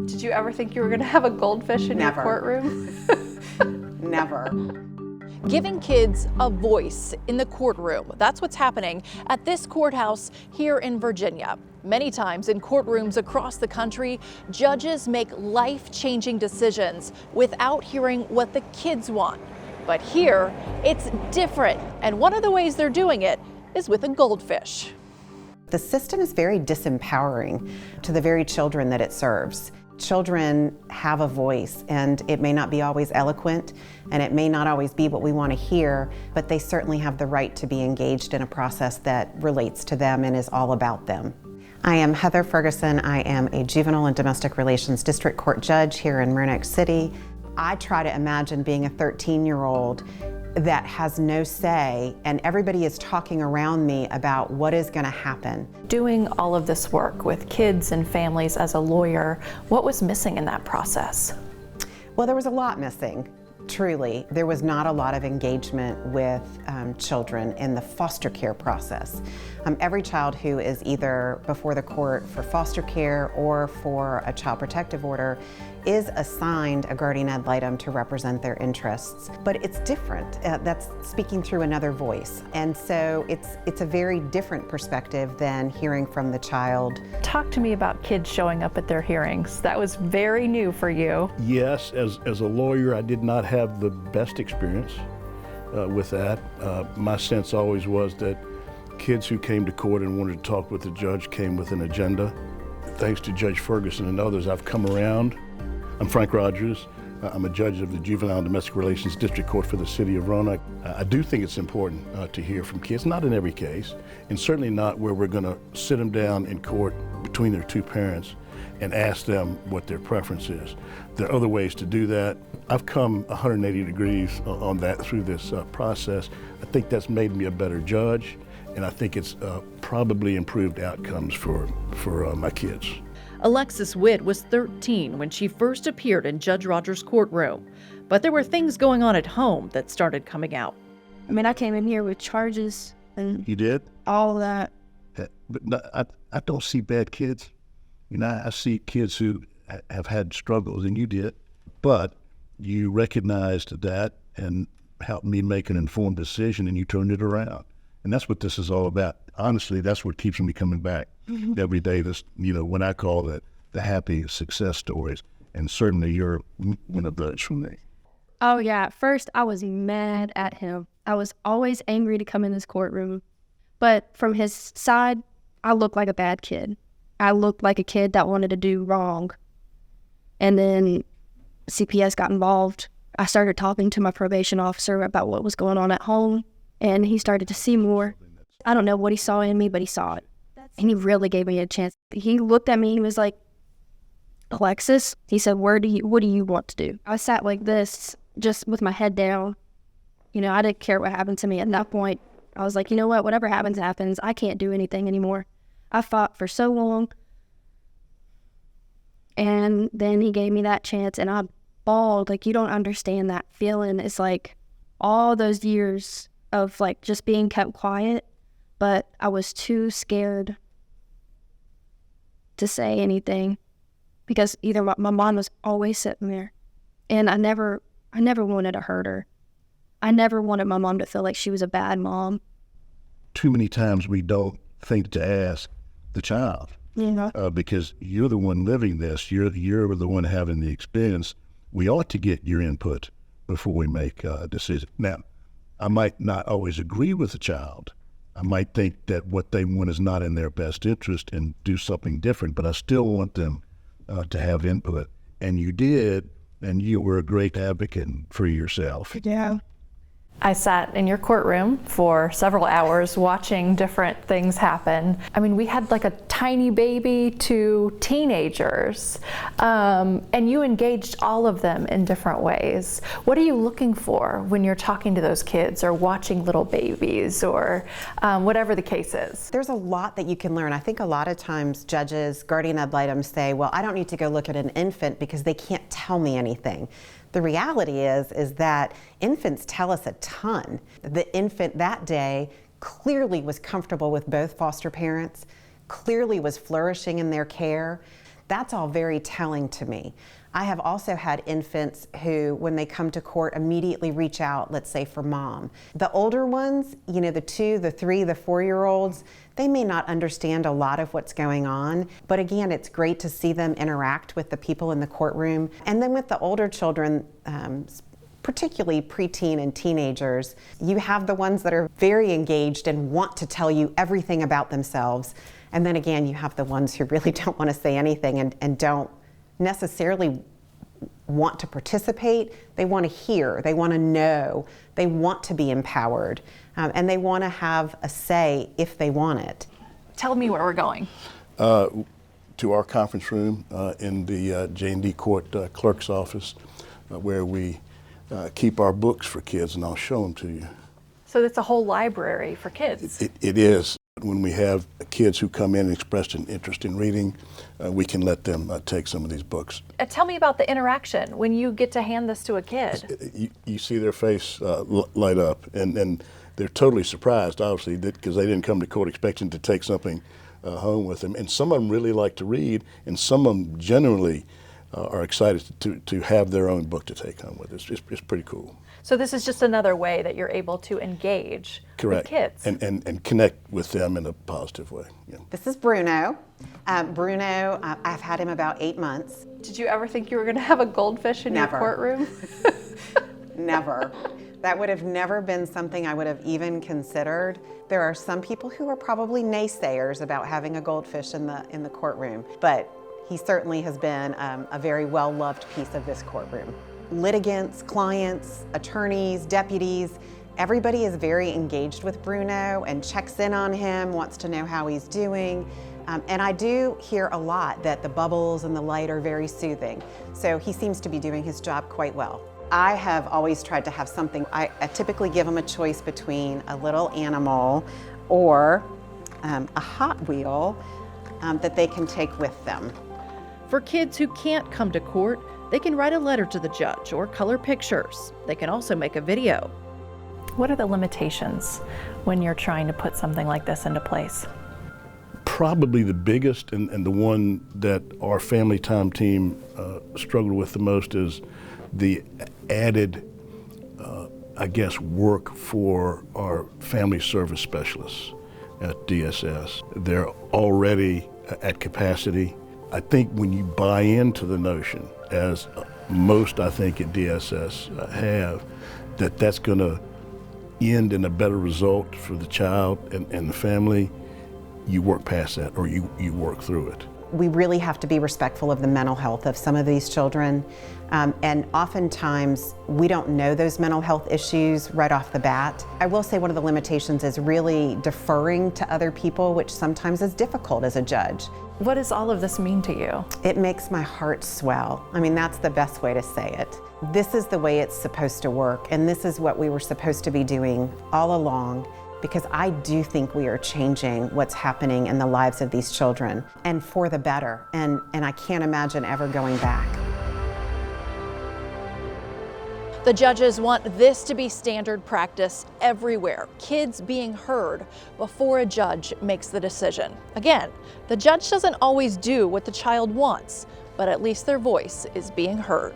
Did you ever think you were going to have a goldfish in Never. your courtroom? Never. Giving kids a voice in the courtroom. That's what's happening at this courthouse here in Virginia. Many times in courtrooms across the country, judges make life-changing decisions without hearing what the kids want. But here, it's different. And one of the ways they're doing it is with a goldfish. The system is very disempowering to the very children that it serves. Children have a voice, and it may not be always eloquent, and it may not always be what we want to hear, but they certainly have the right to be engaged in a process that relates to them and is all about them. I am Heather Ferguson. I am a juvenile and domestic relations district court judge here in Roanoke City. I try to imagine being a 13-year-old that has no say, and everybody is talking around me about what is going to happen. Doing all of this work with kids and families as a lawyer, what was missing in that process? Well, there was a lot missing, truly. There was not a lot of engagement with children in the foster care process. Every child who is either before the court for foster care or for a child protective order is assigned a guardian ad litem to represent their interests. But it's different. That's speaking through another voice. And so it's a very different perspective than hearing from the child. Talk to me about kids showing up at their hearings. That was very new for you. Yes, as a lawyer, I did not have the best experience with that. My sense always was that kids who came to court and wanted to talk with the judge came with an agenda. Thanks to Judge Ferguson and others, I've come around. I'm Frank Rogers. I'm a judge of the Juvenile and Domestic Relations District Court for the City of Roanoke. I do think it's important to hear from kids, not in every case, and certainly not where we're going to sit them down in court between their two parents and ask them what their preference is. There are other ways to do that. I've come 180 degrees on that through this process. I think that's made me a better judge, and I think it's probably improved outcomes for my kids. Alexis Witt was 13 when she first appeared in Judge Rogers' courtroom, but there were things going on at home that started coming out. I mean, I came in here with charges and You did? all of that. But no, I don't see bad kids. You know, I see kids who have had struggles, and you did. But you recognized that and helped me make an informed decision, and you turned it around. And that's what this is all about. Honestly, that's what keeps me coming back every day. This, when I call it the happy success stories. And certainly you're one of those for me. Oh yeah, at first I was mad at him. I was always angry to come in this courtroom. But from his side, I looked like a bad kid. I looked like a kid that wanted to do wrong. And then CPS got involved. I started talking to my probation officer about what was going on at home, and he started to see more. I don't know what he saw in me, but he saw it. And he really gave me a chance. He looked at me and was like, Alexis, he said, what do you want to do? I sat like this, just with my head down. I didn't care what happened to me at that point. I was like, you know what, whatever happens, happens. I can't do anything anymore. I fought for so long. And then he gave me that chance, and I bawled. Like, you don't understand that feeling. It's like all those years of like just being kept quiet, but I was too scared to say anything because either my mom was always sitting there, and I never wanted to hurt her. I never wanted my mom to feel like she was a bad mom. Too many times we don't think to ask the child. Yeah. Because you're the one living this, you're the one having the experience. We ought to get your input before we make a decision. Now, I might not always agree with the child. I might think that what they want is not in their best interest and do something different, but I still want them to have input. And you did, and you were a great advocate for yourself. Yeah. I sat in your courtroom for several hours watching different things happen. I mean, we had like a tiny baby to teenagers, and you engaged all of them in different ways. What are you looking for when you're talking to those kids or watching little babies or whatever the case is? There's a lot that you can learn. I think a lot of times judges, guardian ad litem say, well, I don't need to go look at an infant because they can't tell me anything. The reality is that infants tell us a ton. The infant that day clearly was comfortable with both foster parents, clearly was flourishing in their care. That's all very telling to me. I have also had infants who, when they come to court, immediately reach out, let's say for mom. The older ones, you know, the 2, the 3, the 4-year-olds, they may not understand a lot of what's going on, but again, it's great to see them interact with the people in the courtroom. And then with the older children, particularly preteen and teenagers, you have the ones that are very engaged and want to tell you everything about themselves. And then again, you have the ones who really don't want to say anything and don't necessarily want to participate. They want to hear, they want to know, they want to be empowered, and they want to have a say if they want it. Tell me where we're going. To our conference room in the J&D Court clerk's office, where we keep our books for kids, and I'll show them to you. So it's a whole library for kids. It is. When we have kids who come in and express an interest in reading, we can let them take some of these books. Tell me about the interaction when you get to hand this to a kid. You see their face light up, and they're totally surprised, obviously, because they didn't come to court expecting to take something home with them. And some of them really like to read, and some of them genuinely are excited to have their own book to take home with. It's pretty cool. So this is just another way that you're able to engage with kids. And connect with them in a positive way. Yeah. This is Bruno. Bruno, I've had him about 8 months. Did you ever think you were going to have a goldfish in Never. your courtroom? Never. That would have never been something I would have even considered. There are some people who are probably naysayers about having a goldfish in the courtroom, but he certainly has been a very well-loved piece of this courtroom. Litigants, clients, attorneys, deputies, everybody is very engaged with Bruno and checks in on him, wants to know how he's doing. And I do hear a lot that the bubbles and the light are very soothing. So he seems to be doing his job quite well. I have always tried to have something. I typically give them a choice between a little animal or a Hot Wheel that they can take with them. For kids who can't come to court, they can write a letter to the judge or color pictures. They can also make a video. What are the limitations when you're trying to put something like this into place? Probably the biggest and the one that our family time team struggled with the most is the added, work for our family service specialists at DSS. They're already at capacity. I think when you buy into the notion, as most I think at DSS have, that's going to end in a better result for the child and the family, you work past that, or you work through it. We really have to be respectful of the mental health of some of these children. And oftentimes we don't know those mental health issues right off the bat. I will say one of the limitations is really deferring to other people, which sometimes is difficult as a judge. What does all of this mean to you? It makes my heart swell. I mean, that's the best way to say it. This is the way it's supposed to work, and this is what we were supposed to be doing all along, because I do think we are changing what's happening in the lives of these children, and for the better, and I can't imagine ever going back. The judges want this to be standard practice everywhere, kids being heard before a judge makes the decision. Again, the judge doesn't always do what the child wants, but at least their voice is being heard.